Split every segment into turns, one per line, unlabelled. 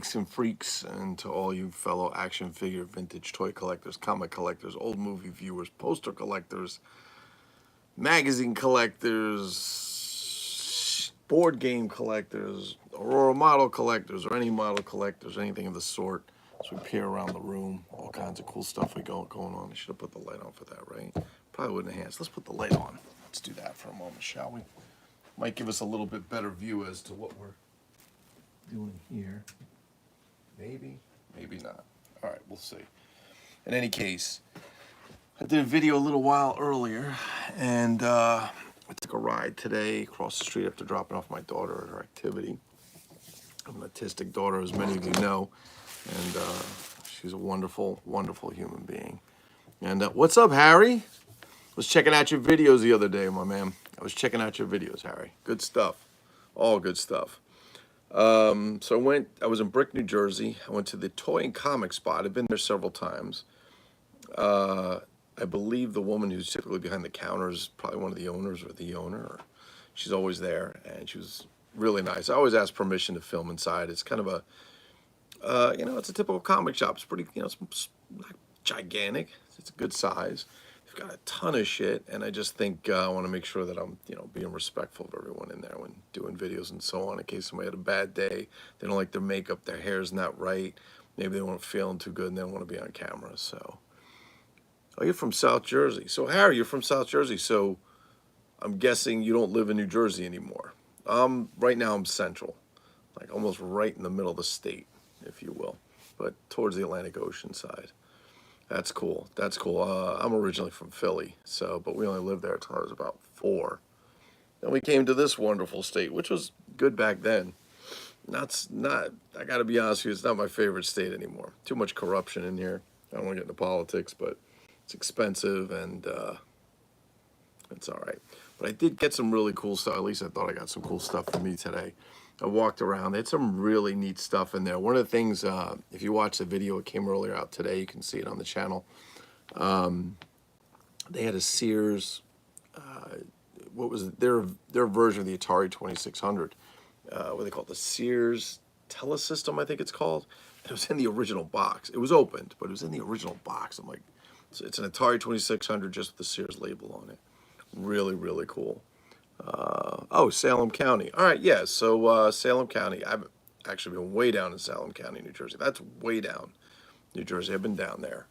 And freaks, and to all you fellow action figure, vintage toy collectors, comic collectors, old movie viewers, poster collectors, magazine collectors, board game collectors, Aurora model collectors, or any model collectors, anything of the sort. So we peer around the room, all kinds of cool stuff we got going on. I should have put the light on for that, right? Probably wouldn't enhance. Let's put the light on. Let's do that for a moment, shall we? Might give us a little bit better view as to what we're doing here. Maybe, maybe not. All right, we'll see. In any case, I did a video a little while earlier, and I took a ride today across the street after dropping off my daughter at her activity. I have an autistic daughter, as many of you know, and she's a wonderful, wonderful human being. And what's up, Harry? Was checking out your videos the other day, my man. I was checking out your videos, Harry. Good stuff. All good stuff. So I was in Brick, New Jersey. I went to the toy and comic spot. I've been there several times. I believe the woman who's typically behind the counter is probably one of the owners or the owner. Or she's always there, and she was really nice. I always ask permission to film inside. It's kind of a, it's a typical comic shop. It's pretty, it's not gigantic. It's a good size. They've got a ton of shit, and I just think I want to make sure that I'm, being respectful of everyone in there when doing videos and so on, in case somebody had a bad day, they don't like their makeup, their hair's not right, maybe they weren't feeling too good and they don't want to be on camera. So, oh, you're from South Jersey. So, Harry, you're from South Jersey, so I'm guessing you don't live in New Jersey anymore. Right now I'm central, like almost right in the middle of the state, if you will, but towards the Atlantic Ocean side. That's cool. That's cool. I'm originally from Philly, but we only lived there until I was about 4. Then we came to this wonderful state, which was good back then. I got to be honest with you, it's not my favorite state anymore. Too much corruption in here. I don't want to get into politics, but it's expensive and it's all right. But I did get some really cool stuff. At least I thought I got some cool stuff for me today. I walked around. They had some really neat stuff in there. One of the things, if you watch the video, it came earlier out today. You can see it on the channel. They had a Sears. What was it? Their version of the Atari 2600? What they call it? The Sears Telesystem, I think it's called. It was in the original box. It was opened, but it was in the original box. I'm like, it's an Atari 2600 just with the Sears label on it. Really, really cool. Oh, Salem County. All right, yeah, so Salem County. I've actually been way down in Salem County, New Jersey. That's way down, New Jersey. I've been down there.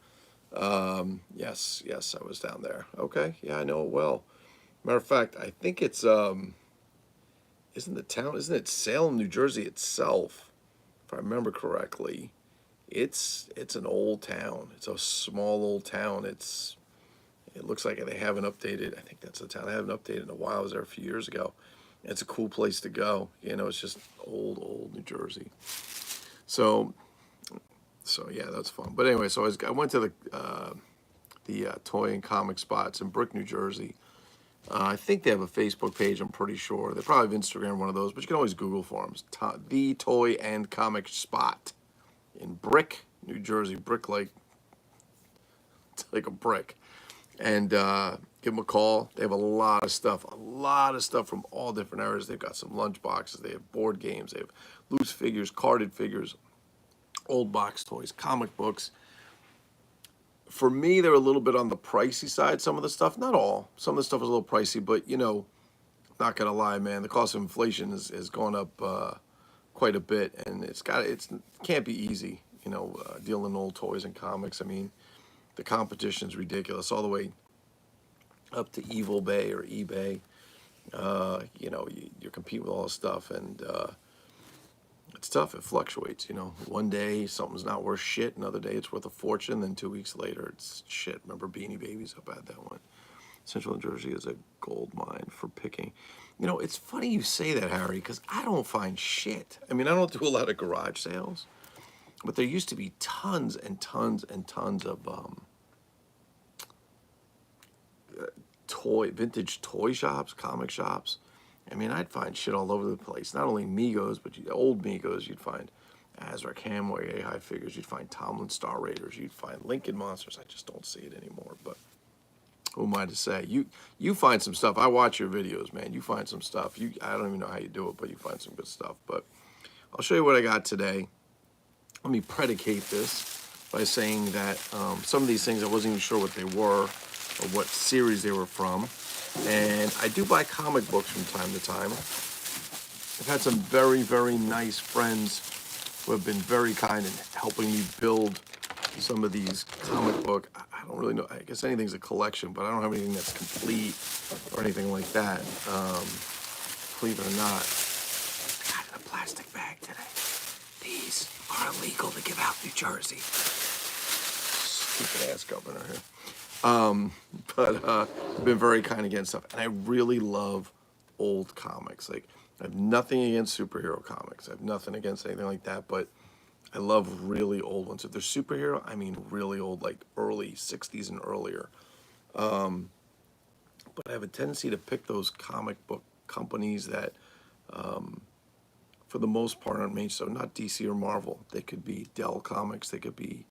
Yes, I was down there. Okay, yeah, I know it well. Matter of fact, I think it's, isn't it Salem, New Jersey itself, if I remember correctly. It's an old town. It's a small old town. It looks like they haven't updated. I think that's the town. I haven't updated in a while. I was there a few years ago. It's a cool place to go. It's just old New Jersey. So yeah, that's fun. But anyway, so I went to the toy and comic spots in Brick, New Jersey. I think they have a Facebook page. I'm pretty sure they probably have Instagram, one of those. But you can always Google for them. The Toy and Comic Spot in Brick, New Jersey. Brick like a brick. And give them a call. They have a lot of stuff from all different areas. They've got some lunch boxes. They have board games. They have loose figures, carded figures, old box toys, comic books. For me, they're a little bit on the pricey side, some of the stuff. Not all. Some of the stuff is a little pricey, but, not going to lie, man. The cost of inflation has gone up quite a bit, and it can't be easy, dealing in old toys and comics. I mean, the competition's ridiculous, all the way up to Evil Bay or eBay. You're competing with all this stuff, and it's tough. It fluctuates. One day something's not worth shit, another day it's worth a fortune, then 2 weeks later it's shit. Remember Beanie Babies? How bad that went. Central New Jersey is a gold mine for picking. It's funny you say that, Harry, because I don't find shit. I mean, I don't do a lot of garage sales, but there used to be tons and tons and tons of vintage toy shops, comic shops. I mean, I'd find shit all over the place. Not only Megos, but old Megos. You'd find Azrac Hamway, A-High figures. You'd find Tomlin Star Raiders. You'd find Lincoln Monsters. I just don't see it anymore. But who am I to say? You find some stuff. I watch your videos, man. You find some stuff. I don't even know how you do it, but you find some good stuff. But I'll show you what I got today. let me predicate this by saying that some of these things I wasn't even sure what they were or what series they were from. And I do buy comic books from time to time. I've had some very, very nice friends who have been very kind in helping me build some of these comic book. I don't really know. I guess anything's a collection, but I don't have anything that's complete or anything like that. Believe it or not, I got in a plastic bag today. These are illegal to give out in New Jersey. Stupid ass governor here. But I've been very kind against stuff, and I really love old comics. Like, I have nothing against superhero comics. I have nothing against anything like that, but I love really old ones. If they're superhero, I mean really old, like early 60s and earlier. But I have a tendency to pick those comic book companies that, for the most part, aren't made. So not DC or Marvel. They could be Dell Comics. They could be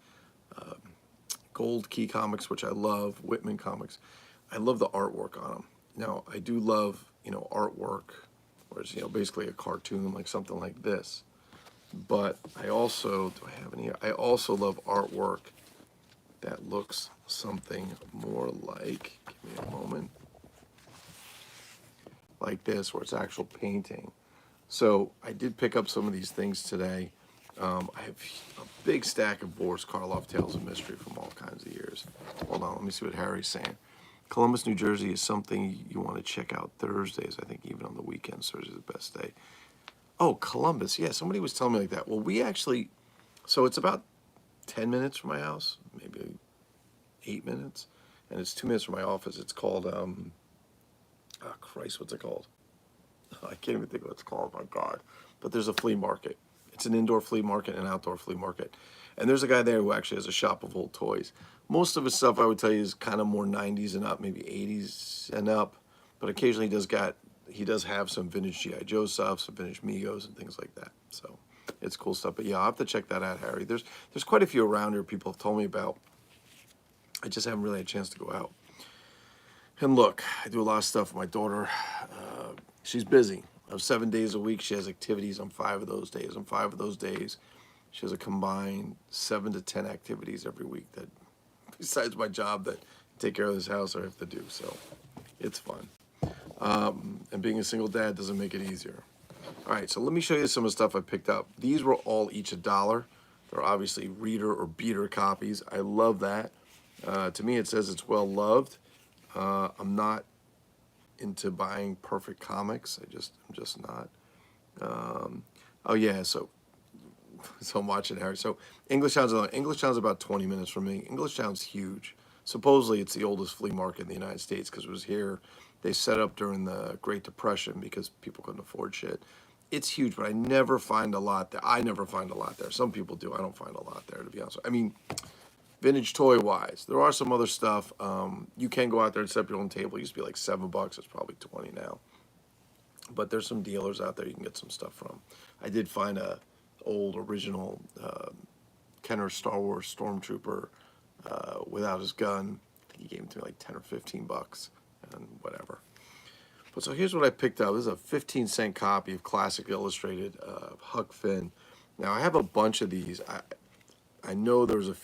Gold Key Comics, which I love. Whitman Comics. I love the artwork on them. Now, I do love, artwork, where it's, basically a cartoon, like something like this. But I also, do I have any here? I also love artwork that looks something more like, give me a moment, like this, where it's actual painting. So I did pick up some of these things today. I have a big stack of Boris Karloff Tales of Mystery from all kinds of years. Hold on, let me see what Harry's saying. Columbus, New Jersey is something you want to check out Thursdays. I think even on the weekends, Thursday's the best day. Oh, Columbus. Yeah, somebody was telling me like that. Well, we actually, so it's about 10 minutes from my house, maybe 8 minutes, and it's 2 minutes from my office. It's called, oh Christ, what's it called? I can't even think what it's called, my God. But there's a flea market. It's an indoor flea market and an outdoor flea market. And there's a guy there who actually has a shop of old toys. Most of his stuff, I would tell you, is kind of more 90s and up, maybe 80s and up. But occasionally he does have some vintage G.I. Joe stuff, some vintage Migos and things like that. So it's cool stuff. But yeah, I'll have to check that out, Harry. There's quite a few around here people have told me about. I just haven't really had a chance to go out. And look, I do a lot of stuff with my daughter. She's busy. Of 7 days a week, she has activities on 5 of those days. On 5 of those days, she has a combined 7 to 10 activities every week that, besides my job, that take care of this house I have to do. So it's fun. And being a single dad doesn't make it easier. All right, so let me show you some of the stuff I picked up. These were all each $1. They're obviously reader or beater copies. I love that. To me, it says it's well loved. I'm not into buying perfect comics. I'm just not. Oh yeah, so I'm watching Harry. So Englishtown's about 20 minutes from me. Englishtown's huge. Supposedly it's the oldest flea market in the United States because it was here. They set up during the Great Depression because people couldn't afford shit. It's huge, but I never find a lot there. I never find a lot there. Some people do. I don't find a lot there, to be honest. I mean, vintage toy wise, there are some other stuff. You can go out there and set up your own table. It used to be like $7. It's probably 20 now. But there's some dealers out there you can get some stuff from. I did find a old original Kenner Star Wars Stormtrooper without his gun. I think he gave him to me like 10 or 15 bucks and whatever. But so here's what I picked up. This is a 15-cent copy of Classic Illustrated Huck Finn. Now I have a bunch of these. I know there's a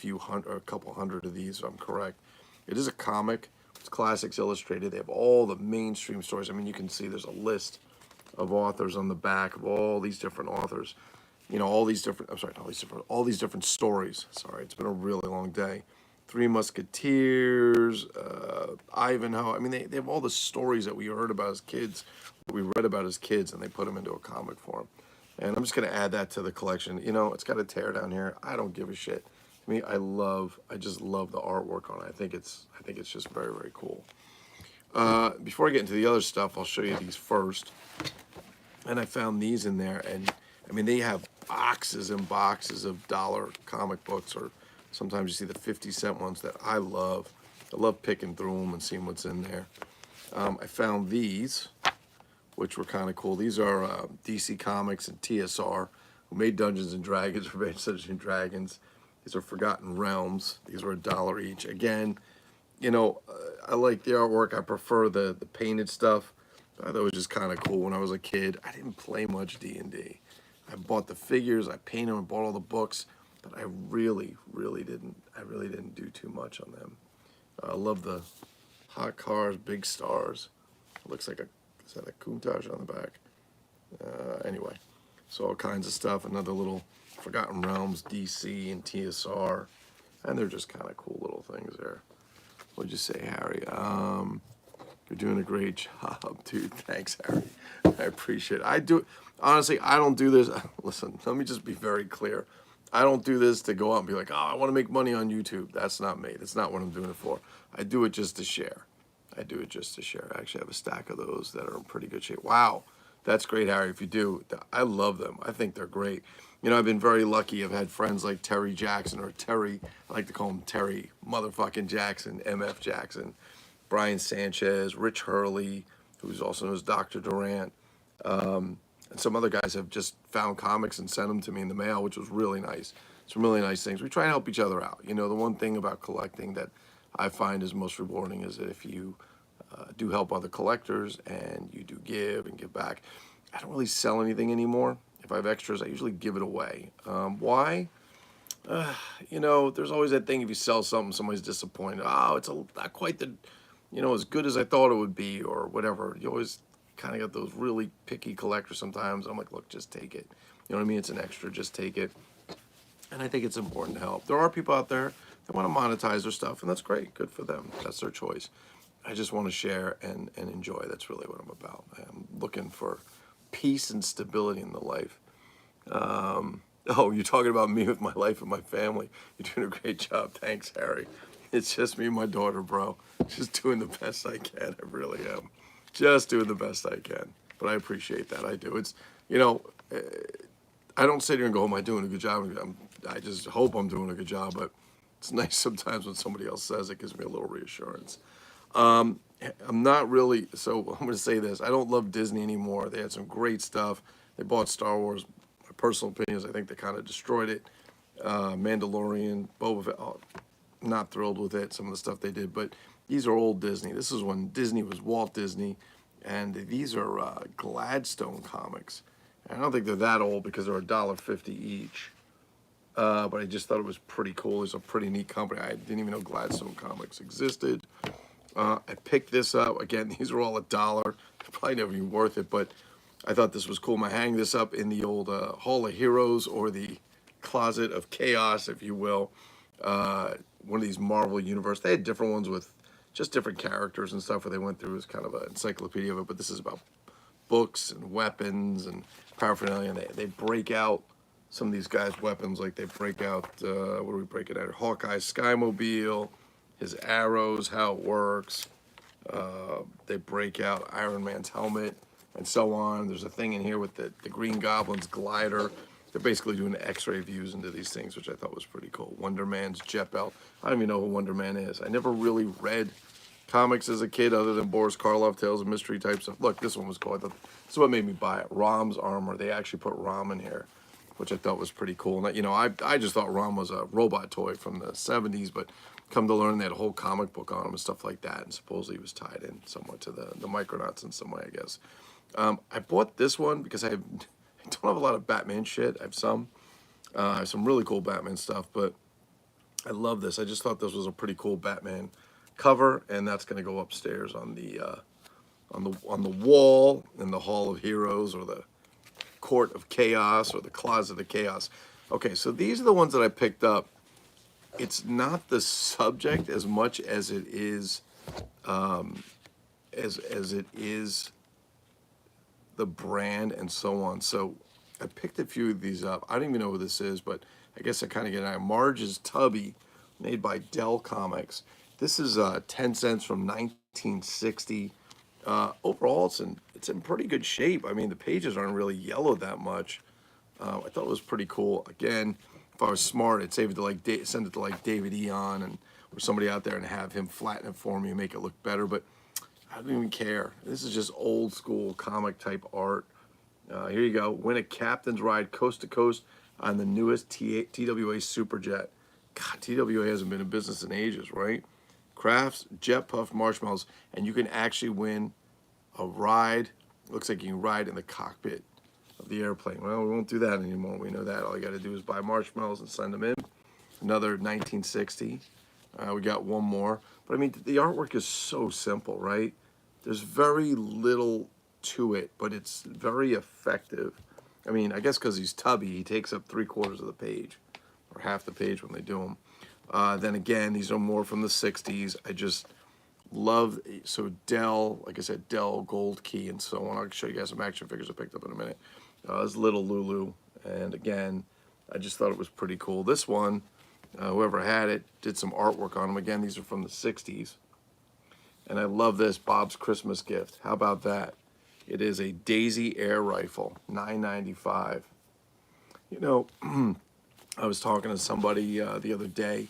couple hundred of these, if I'm correct. It is a comic. It's Classics Illustrated. They have all the mainstream stories. I mean, you can see there's a list of authors on the back of all these different authors. All these different stories. Sorry, it's been a really long day. Three Musketeers, Ivanhoe. I mean, they have all the stories that we heard about as kids, we read about as kids, and they put them into a comic form. And I'm just going to add that to the collection. It's got a tear down here. I don't give a shit. To me, I just love the artwork on it. I think it's just very, very cool. Before I get into the other stuff, I'll show you these first. And I found these in there, and I mean, they have boxes and boxes of dollar comic books, or sometimes you see the 50-cent ones that I love. I love picking through them and seeing what's in there. I found these, which were kind of cool. These are DC Comics and TSR, who made Dungeons and Dragons, for Dungeons and Dragons. These are Forgotten Realms. These were $1 each. Again, I like the artwork. I prefer the painted stuff. I thought it was just kind of cool when I was a kid. I didn't play much D&D. I bought the figures, I painted them, I bought all the books. but I really didn't do too much on them. I love the hot cars, big stars. It looks like is that a Countach on the back? Anyway, so all kinds of stuff. Another little Forgotten Realms, DC, and TSR. And they're just kind of cool little things there. What'd you say, Harry? You're doing a great job, dude. Thanks, Harry. I appreciate it. I do, honestly, I don't do this. Listen, let me just be very clear. I don't do this to go out and be like, oh, I want to make money on YouTube. That's not me. That's not what I'm doing it for. I do it just to share. I do it just to share. I actually have a stack of those that are in pretty good shape. Wow. That's great, Harry. If you do, I love them. I think they're great. You know, I've been very lucky. I've had friends like Terry Jackson, or Terry, I like to call him Terry motherfucking Jackson, MF Jackson, Brian Sanchez, Rich Hurley, who's also known as Dr. Durant, and some other guys have just found comics and sent them to me in the mail, which was really nice. Some really nice things. We try and help each other out. You know, the one thing about collecting that I find is most rewarding is that if you do help other collectors and you do give and give back. I don't really sell anything anymore. If I have extras, I usually give it away. Why? You know, there's always that thing if you sell something, somebody's disappointed. Oh, it's not quite the, you know, as good as I thought it would be or whatever. You always kind of got those really picky collectors sometimes. I'm like, look, just take it. You know what I mean? It's an extra, just take it. And I think it's important to help. There are people out there that want to monetize their stuff, and that's great. Good for them. That's their choice. I just want to share and enjoy. That's really what I'm about. I'm looking for peace and stability in the life. Oh, you're talking about me with my life and my family. You're doing a great job. Thanks, Harry. It's just me and my daughter, bro. Just doing the best I can. I really am. Just doing the best I can. But I appreciate that. I do. It's, you know, I don't sit here and go, am I doing a good job? I just hope I'm doing a good job. But it's nice sometimes when somebody else says it, gives me a little reassurance. I'm not really, so I'm going to say this. I don't love Disney anymore. They had some great stuff. They bought Star Wars. My personal opinion is I think they kind of destroyed it. Mandalorian, Boba Fett, oh, not thrilled with it, some of the stuff they did. But these are old Disney. This is when Disney was Walt Disney. And these are Gladstone comics. And I don't think they're that old because they're $1.50 each. But I just thought it was pretty cool. It's a pretty neat company. I didn't even know Gladstone Comics existed. I picked this up. Again, these are all $1. They're probably never even worth it, but I thought this was cool. I'm hang this up in the old Hall of Heroes, or the Closet of Chaos, if you will. One of these Marvel Universe. They had different ones with just different characters and stuff where they went through. It was kind of an encyclopedia of it, but this is about books and weapons and paraphernalia. And they break out some of these guys' weapons. Like they break out, what do we break it out? Hawkeye's Skymobile, his arrows, how it works. They break out Iron Man's helmet and so on. There's a thing in here with the Green Goblin's glider. They're basically doing x-ray views into these things, which I thought was pretty cool. Wonder Man's jet belt. I don't even know who Wonder Man is. I never really read comics as a kid other than Boris Karloff, Tales of Mystery type stuff. Look, this one was cool. I thought, this is what made me buy it. Rom's armor. They actually put Rom in here, which I thought was pretty cool. And, you know, I just thought Rom was a robot toy from the 70s, but come to learn they had a whole comic book on him and stuff like that, and supposedly he was tied in somewhat to the Micronauts in some way, I guess. I bought this one because I don't have a lot of Batman shit. I have some really cool Batman stuff, but I love this. I just thought this was a pretty cool Batman cover, and that's going to go upstairs on the wall in the Hall of Heroes, or the Court of Chaos, or the Closet of Chaos. Okay, so these are the ones that I picked up. It's not the subject as much as it is, as it is the brand and so on. So I picked a few of these up. I don't even know who this is, but I guess I kind of get an idea. Marge's Tubby, made by Dell Comics. This is 10 cents from 1960. Overall, it's in pretty good shape. I mean, the pages aren't really yellowed that much. I thought it was pretty cool. Again, if I was smart, I'd save it to send it to like David Eon or somebody out there and have him flatten it for me and make it look better. But I don't even care. This is just old school comic type art. Here you go. Win a captain's ride coast to coast on the newest TWA Superjet. God, TWA hasn't been in business in ages, right? Crafts, jet puff marshmallows, and you can actually win a ride. Looks like you can ride in the cockpit of the airplane. Well, we won't do that anymore. We know that. All you got to do is buy marshmallows and send them in. Another 1960. We got one more. But I mean, the artwork is so simple, right? There's very little to it, but it's very effective. I mean, I guess because he's tubby, he takes up 3/4 of the page, or half the page when they do them. Then again, these are more from the 60s. I just love, so Dell, like I said, Dell, Gold Key, and so on. I'll show you guys some action figures I picked up in a minute. This Little Lulu, and again, I just thought it was pretty cool. This one, whoever had it, did some artwork on them. Again, these are from the 60s. And I love this, Bob's Christmas Gift. How about that? It is a Daisy air rifle, $9.95. You know, I was talking to somebody the other day.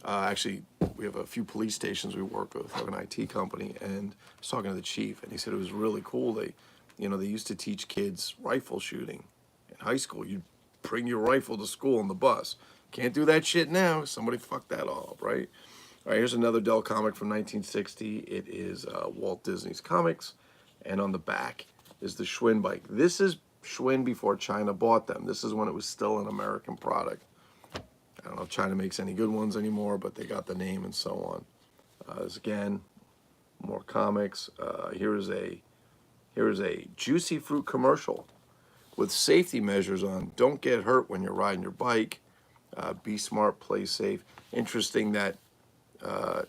Actually, we have a few police stations we work with, have an IT company, and I was talking to the chief, and he said it was really cool. They used to teach kids rifle shooting in high school. You'd bring your rifle to school on the bus. Can't do that shit now. Somebody fucked that all up, right? All right, here's another Dell comic from 1960. It is Walt Disney's comics, and on the back is the Schwinn bike. This is Schwinn before China bought them. This is when it was still an American product. I don't know if China makes any good ones anymore, but they got the name and so on. This again, more comics. Here is a Juicy Fruit commercial with safety measures on. Don't get hurt when you're riding your bike. Be smart, play safe. Interesting that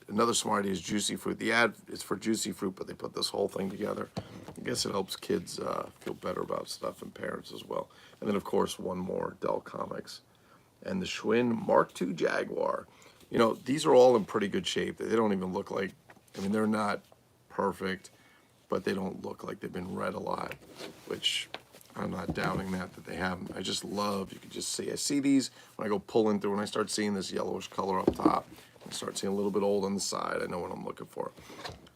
another smart idea is Juicy Fruit. The ad is for Juicy Fruit, but they put this whole thing together. I guess it helps kids feel better about stuff, and parents as well. And then, of course, one more, Dell Comics. And the Schwinn Mark II Jaguar. You know, these are all in pretty good shape. They don't even look like, I mean, they're not perfect, but they don't look like they've been read a lot, which I'm not doubting that they haven't. I just love, you can just see, I see these when I go pulling through, when I start seeing this yellowish color up top, I start seeing a little bit old on the side, I know what I'm looking for.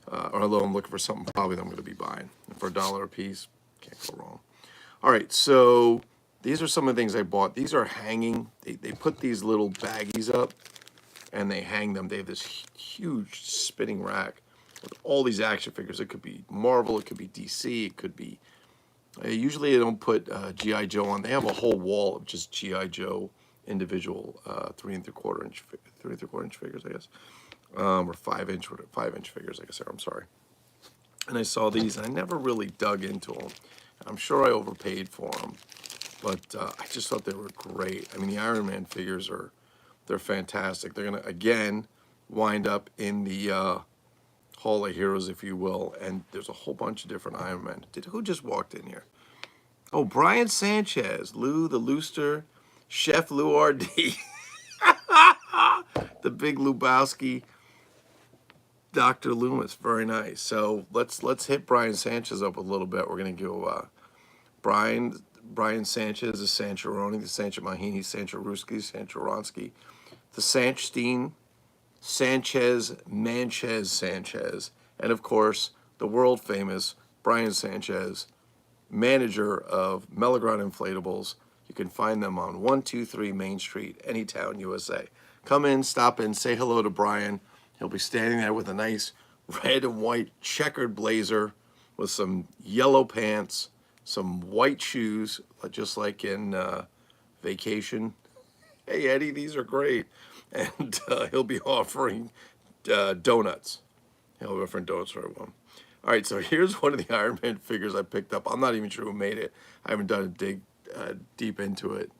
Or although I'm looking for something probably that I'm going to be buying. And for $1 a piece, can't go wrong. All right, so these are some of the things I bought. These are hanging. They put these little baggies up, and they hang them. They have this huge spinning rack with all these action figures. It could be Marvel, it could be DC, it could be... usually they don't put G.I. Joe on. They have a whole wall of just G.I. Joe individual 3 3/4 inch figures, I guess, or 5-inch figures, I guess. I'm sorry. And I saw these, and I never really dug into them. I'm sure I overpaid for them, but I just thought they were great. I mean, the Iron Man figures they're fantastic. They're gonna again wind up in the Hall of Heroes, if you will, and there's a whole bunch of different Iron Men. Who just walked in here? Oh, Brian Sanchez, Lou the Looster, Chef Lou R.D., the Big Lebowski, Dr. Loomis. Very nice. So let's hit Brian Sanchez up a little bit. We're gonna go Brian Sanchez, the Sancheroni, the Sancho Mahini, Sancheruski, Sancheronsky, the Sanchstein, Sanchez, Sanchez, and of course, the world famous Brian Sanchez, manager of Melagron Inflatables. You can find them on 123 Main Street, Anytown, USA. Come in, stop in, say hello to Brian. He'll be standing there with a nice red and white checkered blazer with some yellow pants, some white shoes, just like in Vacation. Hey, Eddie, these are great. And he'll be offering donuts. He'll be offering donuts for everyone. All right, so here's one of the Iron Man figures I picked up. I'm not even sure who made it. I haven't done a dig deep into it,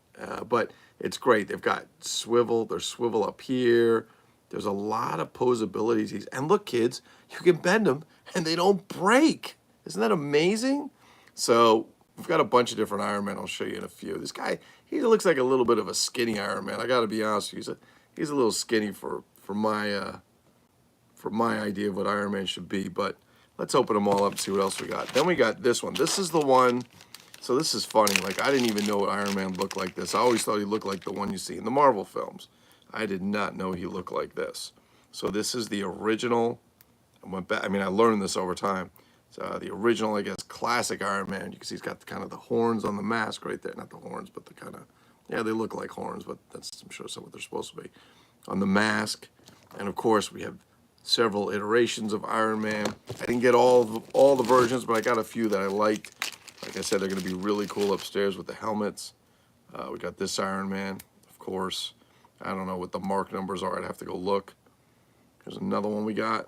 but it's great. They've got swivel. There's swivel up here. There's a lot of posabilities. And look, kids, you can bend them, and they don't break. Isn't that amazing? So we've got a bunch of different Iron Men. I'll show you in a few. This guy, he looks like a little bit of a skinny Iron Man. I got to be honest with you. He's a little skinny for my idea of what Iron Man should be. But let's open them all up and see what else we got. Then we got this one. This is the one. So this is funny. Like, I didn't even know what Iron Man looked like this. I always thought he looked like the one you see in the Marvel films. I did not know he looked like this. So this is the original. I went back. I mean, I learned this over time. So the original, I guess, classic Iron Man. You can see he's got kind of the horns on the mask right there. Not the horns, but the kind of, yeah, they look like horns, but that's, I'm sure, that's what they're supposed to be. On the mask. And, of course, we have several iterations of Iron Man. I didn't get all the versions, but I got a few that I liked. Like I said, they're going to be really cool upstairs with the helmets. We got this Iron Man, of course. I don't know what the mark numbers are. I'd have to go look. There's another one we got.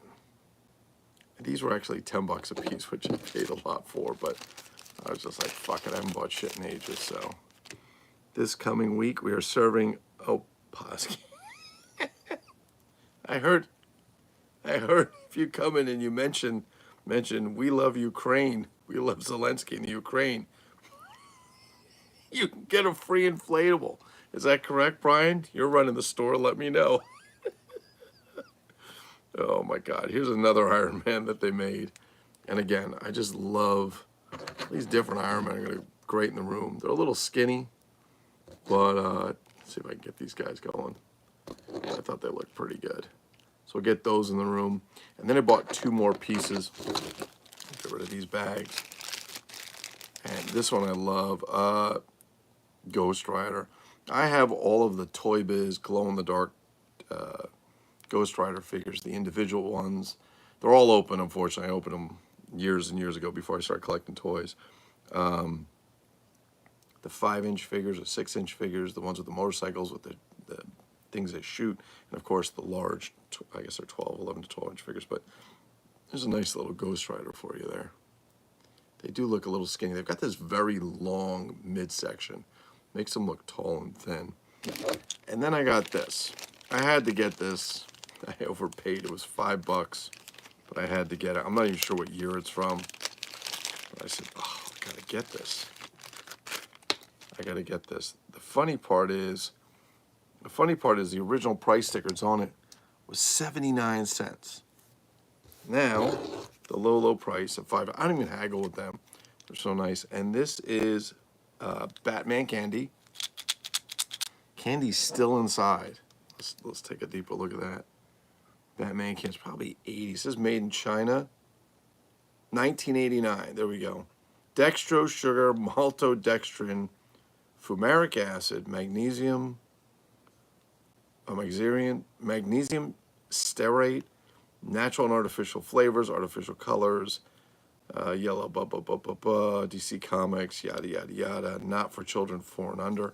These were actually $10 a piece, which I paid a lot for, but I was just like, fuck it, I haven't bought shit in ages. So this coming week, we are serving, oh, Posky. I heard if you come in and you mention, we love Ukraine, we love Zelensky in the Ukraine, you can get a free inflatable. Is that correct, Brian? You're running the store, let me know. Oh my God, here's another Iron Man that they made. And again, I just love these different Iron Men are gonna be great in the room. They're a little skinny, but let's see if I can get these guys going. I thought they looked pretty good. So we'll get those in the room. And then I bought 2 more pieces. Get rid of these bags. And this one I love, Ghost Rider. I have all of the Toy Biz glow-in-the-dark Ghost Rider figures, the individual ones. They're all open, unfortunately. I opened them years and years ago before I started collecting toys. The 5-inch figures or 6-inch figures, the ones with the motorcycles with the things that shoot, and of course the large, I guess they're 11 to 12-inch figures, but there's a nice little Ghost Rider for you there. They do look a little skinny. They've got this very long midsection. Makes them look tall and thin. And then I got this. I had to get this. I overpaid. It was $5, but I had to get it. I'm not even sure what year it's from. But I said, oh, I gotta get this. I gotta get this. The funny part is the original price stickers on it was 79 cents. Now, the low price of $5. I don't even haggle with them. They're so nice. And this is Batman candy. Candy's still inside. Let's take a deeper look at that. Batman candy's probably 80. It says made in China. 1989. There we go. Dextrose, sugar, maltodextrin, fumaric acid, magnesium stearate, natural and artificial flavors, artificial colors, yellow, DC Comics, yada, yada, yada, not for children 4 and under.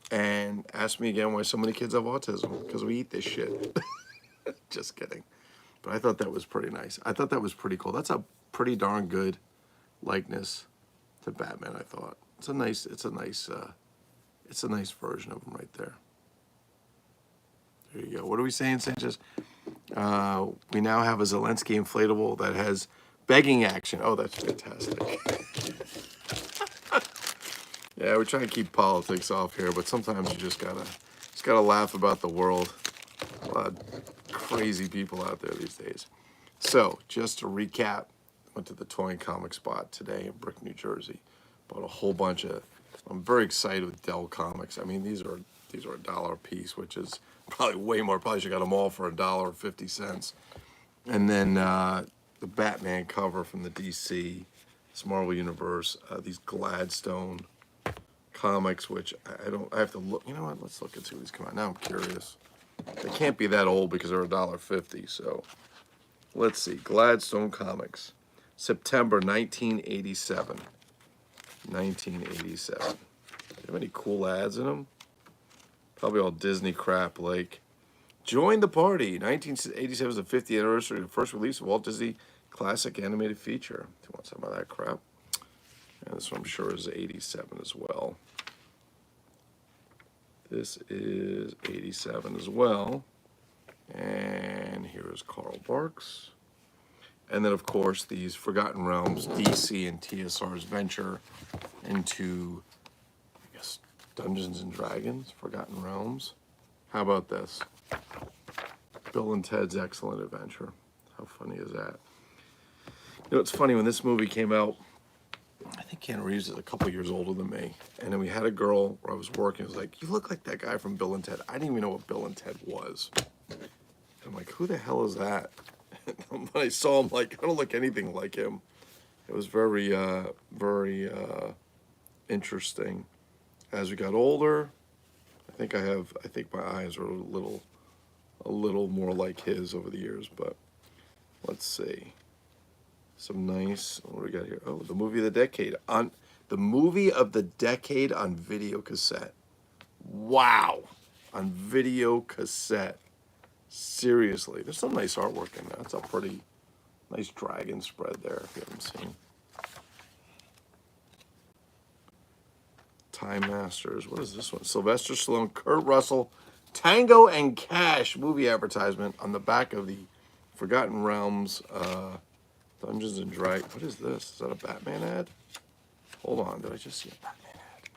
And ask me again why so many kids have autism, because we eat this shit. Just kidding. But I thought that was pretty nice. I thought that was pretty cool. That's a pretty darn good likeness to Batman, I thought. It's a nice version of him right there. There you go. What are we saying, Sanchez? We now have a Zelensky inflatable that has begging action. Oh, that's fantastic. Yeah, we're trying to keep politics off here, but sometimes you just gotta laugh about the world. A lot of crazy people out there these days. So, just to recap, went to the toy and comic spot today in Brick, New Jersey. Bought a whole bunch of. I'm very excited with Dell Comics. I mean, these are $1 a piece, which is probably way more. Probably should have got them all for $1.50. And then the Batman cover from the DC, this Marvel Universe, these Gladstone comics, which I have to look. You know what? Let's look and see when these come out. Now I'm curious. They can't be that old because they're $1.50. So let's see. Gladstone Comics, September 1987. 1987. Do you have any cool ads in them? Probably all Disney crap like join the party. 1987 is the 50th anniversary of the first release of Walt Disney classic animated feature. Do you want some of that crap? And this one I'm sure is 87 as well. This is 87 as well. And here is Carl Barks. And then, of course, these Forgotten Realms, DC and TSR's venture into, I guess, Dungeons and Dragons, Forgotten Realms. How about this? Bill and Ted's Excellent Adventure. How funny is that? You know, it's funny, when this movie came out, I think Keanu Reeves is a couple years older than me. And then we had a girl where I was working, was like, you look like that guy from Bill and Ted. I didn't even know what Bill and Ted was. And I'm like, who the hell is that? And when I saw him, like, I don't look anything like him. It was very interesting. As we got older, I think my eyes are a little more like his over the years, but let's see. Some nice, what do we got here? Oh, the movie of the decade. The movie of the decade on video cassette. Wow. On video cassette. Seriously. There's some nice artwork in there. That's a pretty nice dragon spread there, if you haven't seen. Time Masters. What is this one? Sylvester Stallone, Kurt Russell, Tango and Cash movie advertisement on the back of the Forgotten Realms Dungeons and Dragons. What is this? Is that a Batman ad? Hold on. Did I just see a Batman ad?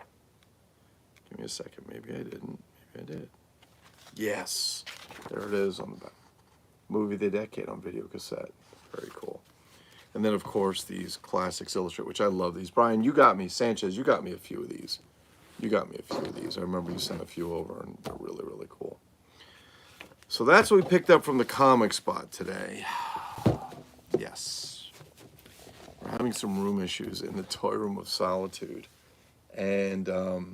Give me a second. Maybe I didn't. Maybe I did. Yes. There it is on the back. Movie of the decade on video cassette. Very cool. And then, of course, these classics illustrated, which I love these. Brian, you got me. Sanchez, you got me a few of these. You got me a few of these. I remember you sent a few over, and they're really, really cool. So that's what we picked up from the comic spot today. Yes. We're having some room issues in the Toy Room of Solitude. And a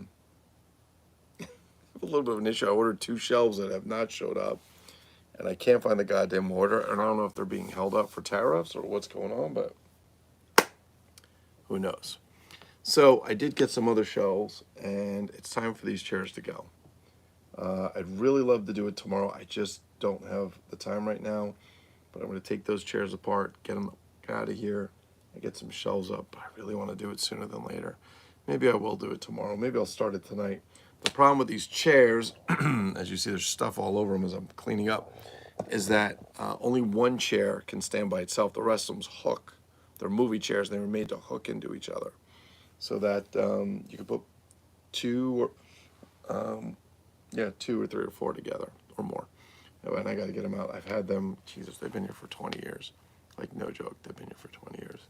little bit of an issue. I ordered 2 shelves that have not showed up. And I can't find the goddamn order. And I don't know if they're being held up for tariffs or what's going on, but who knows. So I did get some other shelves, and it's time for these chairs to go. I'd really love to do it tomorrow. I just don't have the time right now. But I'm going to take those chairs apart, get them out of here, and get some shelves up. I really want to do it sooner than later. Maybe I will do it tomorrow. Maybe I'll start it tonight. The problem with these chairs, as you see, there's stuff all over them as I'm cleaning up, is that only one chair can stand by itself. The rest of them's hook. They're movie chairs. They were made to hook into each other, so that you can put 2 or 2 or 3 or 4 together or more. And I got to get them out. I've had them. Jesus, they've been here for 20 years. Like, no joke, they've been here for 20 years.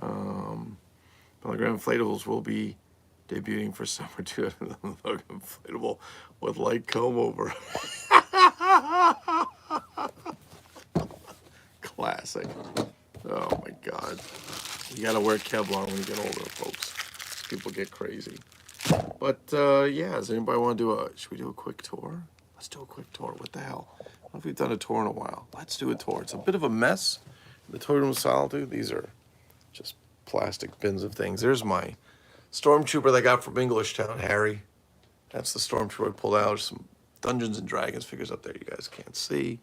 Hologram inflatables will be debuting for summer 2. Inflatable with light comb over. Classic. Oh my God. You gotta wear Kevlar when you get older, folks. People get crazy. But yeah, does anybody want to should we do a quick tour? Let's do a quick tour. What the hell? I don't know if we've done a tour in a while. Let's do a tour. It's a bit of a mess. The Toy Room of Solitude. These are just plastic bins of things. There's my Stormtrooper that I got from Englishtown, Harry. That's the Stormtrooper I pulled out. There's some Dungeons and Dragons figures up there you guys can't see.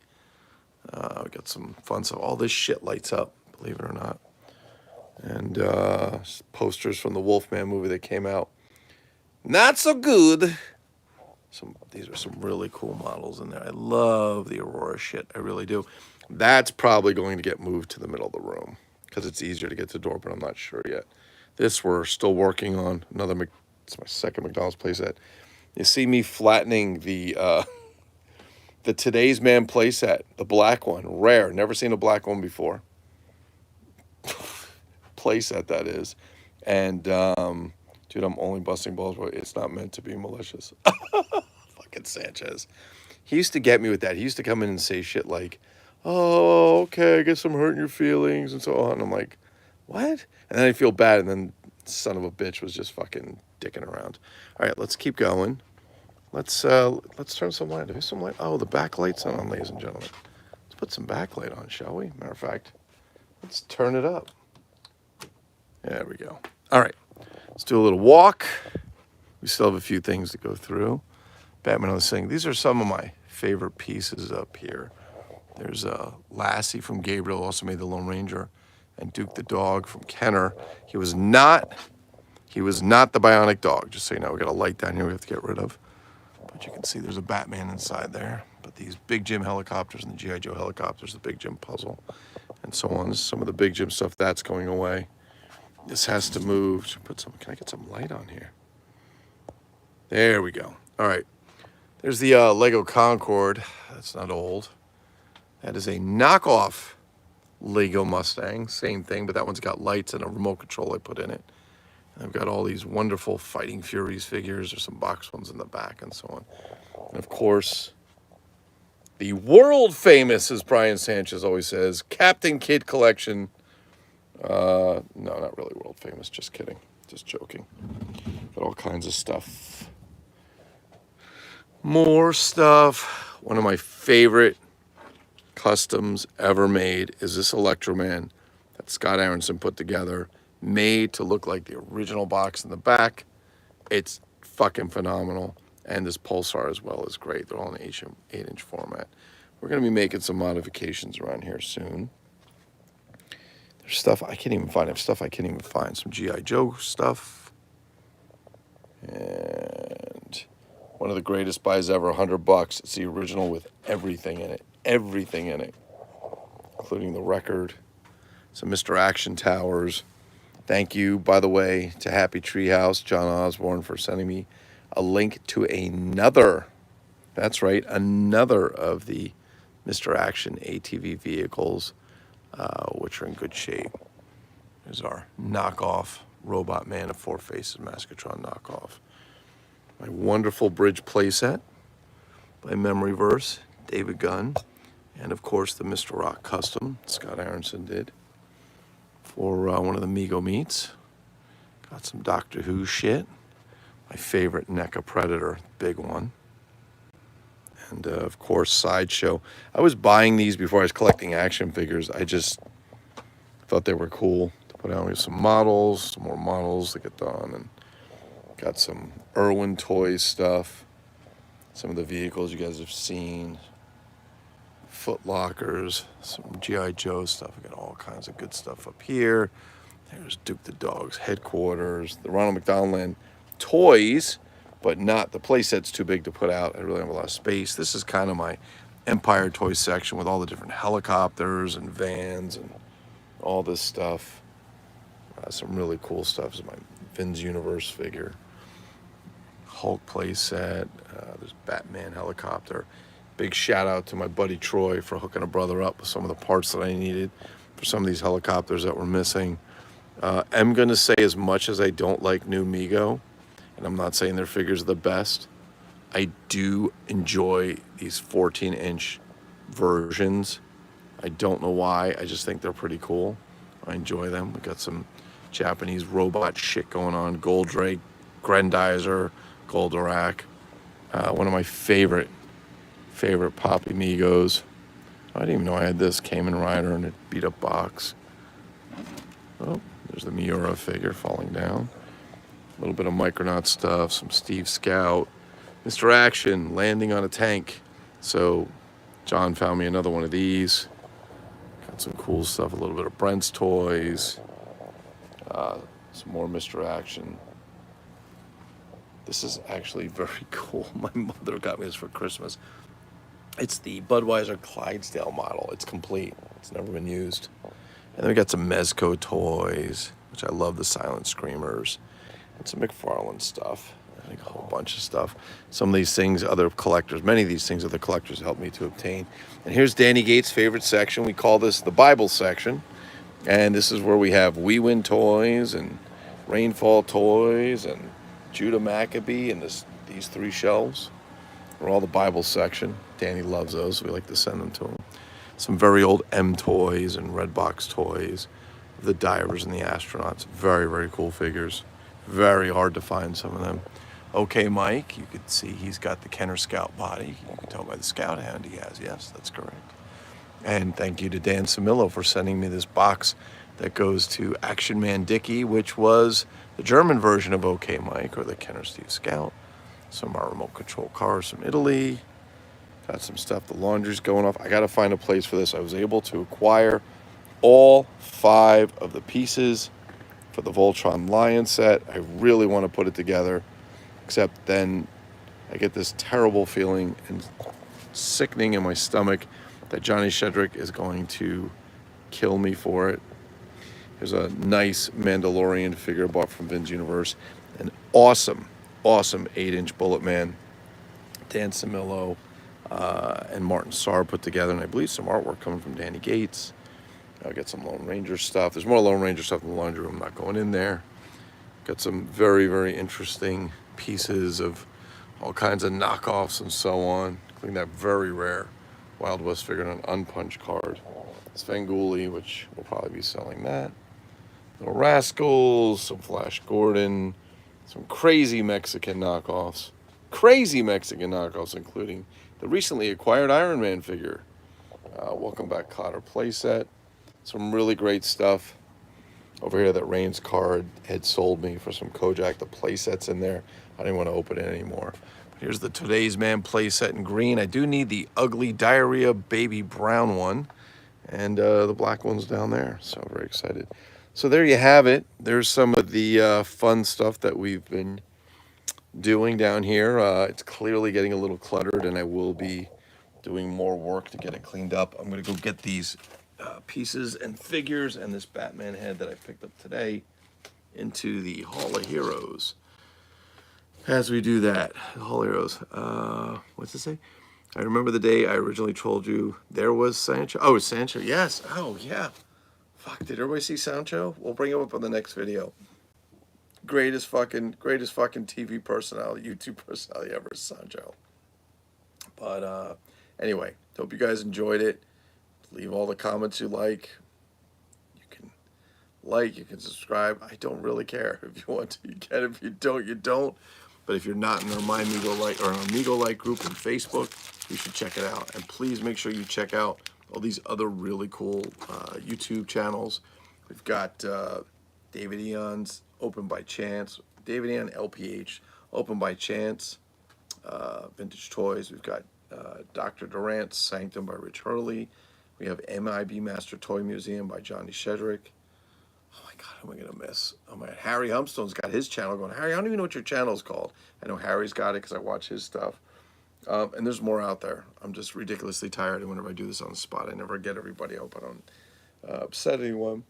We got some fun stuff. All this shit lights up, believe it or not. And posters from the Wolfman movie that came out. Not so good. These are some really cool models in there. I love the Aurora shit. I really do. That's probably going to get moved to the middle of the room because it's easier to get to the door, but I'm not sure yet. This we're still working on. It's my second McDonald's playset. You see me flattening the Today's Man playset, the black one, rare. Never seen a black one before. Playset that is, and dude, I'm only busting balls, but it's not meant to be malicious. Fucking Sanchez. He used to get me with that. He used to come in and say shit like, "Oh, okay, I guess I'm hurting your feelings," and so on. I'm like, what? And then I feel bad, and then son of a bitch was just fucking dicking around. All right, let's keep going. Let's turn some light. There's some light. Oh, the backlight's on, ladies and gentlemen. Let's put some backlight on, shall we? Matter of fact, let's turn it up. There we go. All right, let's do a little walk. We still have a few things to go through. Batman on the Sing. These are some of my favorite pieces up here. There's Lassie from Gabriel, also made the Lone Ranger, and Duke the dog from Kenner. He was not the bionic dog, just so you know. We got a light down here we have to get rid of. But you can see there's a Batman inside there. But these Big Jim helicopters and the G.I. Joe helicopters, the Big Jim puzzle, and so on. This is some of the Big Jim stuff that's going away. This has to move. Can I get some light on here? There we go. All right. There's the Lego Concorde. That's not old. That is a knockoff Lego Mustang. Same thing, but that one's got lights and a remote control I put in it. And I've got all these wonderful Fighting Furies figures. There's some box ones in the back and so on. And of course, the world famous, as Brian Sanchez always says, Captain Kid collection. No, not really world famous. Just kidding. Just joking. Got all kinds of stuff. More stuff. One of my favorite customs ever made is this Electro Man that Scott Aronson put together. made to look like the original box in the back. It's fucking phenomenal. And this Pulsar as well is great. They're all in 8-inch format. We're going to be making some modifications around here soon. There's stuff I can't even find. I have stuff I can't even find. Some G.I. Joe stuff. And one of the greatest buys ever, $100. It's the original with everything in it. Everything in it. Including the record. Some Mr. Action Towers. Thank you, by the way, to Happy Treehouse, John Osborne, for sending me a link to another, that's right, another of the Mr. Action ATV vehicles, which are in good shape. There's our knockoff Robot Man of Four Faces Maskatron knockoff. My wonderful bridge playset by Memory Verse, David Gunn, and of course the Mr. Rock custom Scott Aronson did for one of the Mego meets. Got some Doctor Who shit. My favorite NECA Predator, big one. And of course, Sideshow. I was buying these before I was collecting action figures. I just thought they were cool to put out. We have some models, some more models to get done, and got some Irwin Toys stuff. Some of the vehicles you guys have seen. Foot Lockers, some G.I. Joe stuff. We got all kinds of good stuff up here. There's Duke the Dog's headquarters. The Ronald McDonald Land toys, but not, the playset's too big to put out. I really have a lot of space. This is kind of my Empire toy section with all the different helicopters and vans and all this stuff. Some really cool stuff. This is my Vin's Universe figure. Hulk playset. There's Batman helicopter. Big shout out to my buddy Troy for hooking a brother up with some of the parts that I needed for some of these helicopters that were missing. I'm going to say, as much as I don't like new Mego, and I'm not saying their figures are the best, I do enjoy these 14-inch versions. I don't know why. I just think they're pretty cool. I enjoy them. We got some Japanese robot shit going on. Goldrake, Grendizer, Goldorak. One of my favorite Poppy Megos. I didn't even know I had this. Cayman Rider in a beat-up box. Oh, there's the Miura figure falling down. A little bit of Micronaut stuff, some Steve Scout. Mr. Action landing on a tank. So John found me another one of these. Got some cool stuff, a little bit of Brent's toys. Some more Mr. Action. This is actually very cool. My mother got me this for Christmas. It's the Budweiser Clydesdale model. It's complete. It's never been used. And then we got some Mezco toys, which I love, the Silent Screamers. And some McFarlane stuff. I think a whole bunch of stuff. Some of these things, other collectors, many of these things other collectors helped me to obtain. And here's Danny Gates' favorite section. We call this the Bible section. And this is where we have We Win toys and Rainfall toys and Judah Maccabee and these three shelves. We're all the Bible section. Danny loves those, so we like to send them to him. Some very old M toys and Redbox toys. The divers and the astronauts. Very, very cool figures. Very hard to find some of them. Okay, Mike, you could see he's got the Kenner Scout body. You can tell by the Scout hand he has. Yes, that's correct. And thank you to Dan Samillo for sending me this box that goes to Action Man Dicky, which was the German version of OK Mike, or the Kenner Steve Scout. Some of our remote control cars from Italy. Got some stuff. The laundry's going off. I got to find a place for this. I was able to acquire all 5 of the pieces for the Voltron Lion set. I really want to put it together, except then I get this terrible feeling and sickening in my stomach that Johnny Shedrick is going to kill me for it. Here's a nice Mandalorian figure bought from Vin's Universe. An awesome 8-inch Bullet Man. Dan Samillo and Martin Sarr put together, and I believe some artwork coming from Danny Gates. I'll get some Lone Ranger stuff. There's more Lone Ranger stuff in the laundry room. I'm not going in there. Got some very, very interesting pieces of all kinds of knockoffs and so on, including that very rare Wild West figure on an unpunched card. Svengoolie, which will probably be selling that. Little Rascals, some Flash Gordon, some crazy Mexican knockoffs. Including the recently acquired Iron Man figure. Welcome Back Cotter playset. Some really great stuff. over here that Rain's card had sold me for some Kojak. The play set's in there. I didn't want to open it anymore. Here's the Today's Man play set in green. I do need the ugly diarrhea baby brown one, and the black one's down there. So very excited. So there you have it. There's some of the fun stuff that we've been doing down here. It's clearly getting a little cluttered, and I will be doing more work to get it cleaned up. I'm going to go get these pieces and figures and this Batman head that I picked up today into the Hall of Heroes. As we do that, Hall of Heroes, what's it say? I remember the day I originally told you there was Sancho. Oh, Sancho, yes. Oh, yeah. Fuck, did everybody see Sancho? We'll bring him up on the next video. Greatest fucking TV personality, YouTube personality ever, Sancho. But anyway, hope you guys enjoyed it. Leave all the comments you like. You can like, you can subscribe. I don't really care. If you want to, you can. If you don't, you don't. But if you're not in our MyMegoLike or our MegoLike group on Facebook, you should check it out. And please make sure you check out all these other really cool YouTube channels. We've got David Eon's Open by Chance, David Eon LPH, Open by Chance, Vintage Toys. We've got Dr. Durant's Sanctum by Rich Hurley. We have MIB Master Toy Museum by Johnny Shedrick. Oh my God, who am I going to miss? Oh my God, Harry Humstone's got his channel going. Harry, I don't even know what your channel is called. I know Harry's got it because I watch his stuff. And there's more out there. I'm just ridiculously tired, and whenever I do this on the spot, I never get everybody. I hope I don't upset anyone,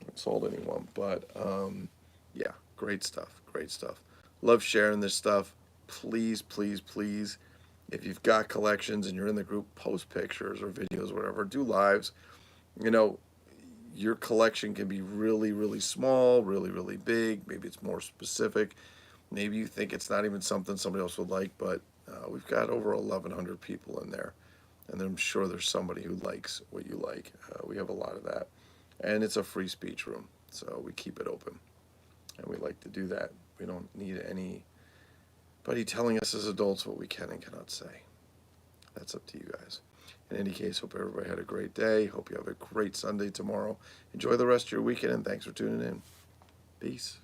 insult anyone. But yeah, great stuff, great stuff. Love sharing this stuff. Please, please, please, if you've got collections and you're in the group, post pictures or videos, whatever. Do lives. You know, your collection can be really, really small, really, really big. Maybe it's more specific. Maybe you think it's not even something somebody else would like, but we've got over 1,100 people in there, and I'm sure there's somebody who likes what you like. We have a lot of that, and it's a free speech room, so we keep it open, and we like to do that. We don't need anybody telling us as adults what we can and cannot say. That's up to you guys. In any case, hope everybody had a great day. Hope you have a great Sunday tomorrow. Enjoy the rest of your weekend, and thanks for tuning in. Peace.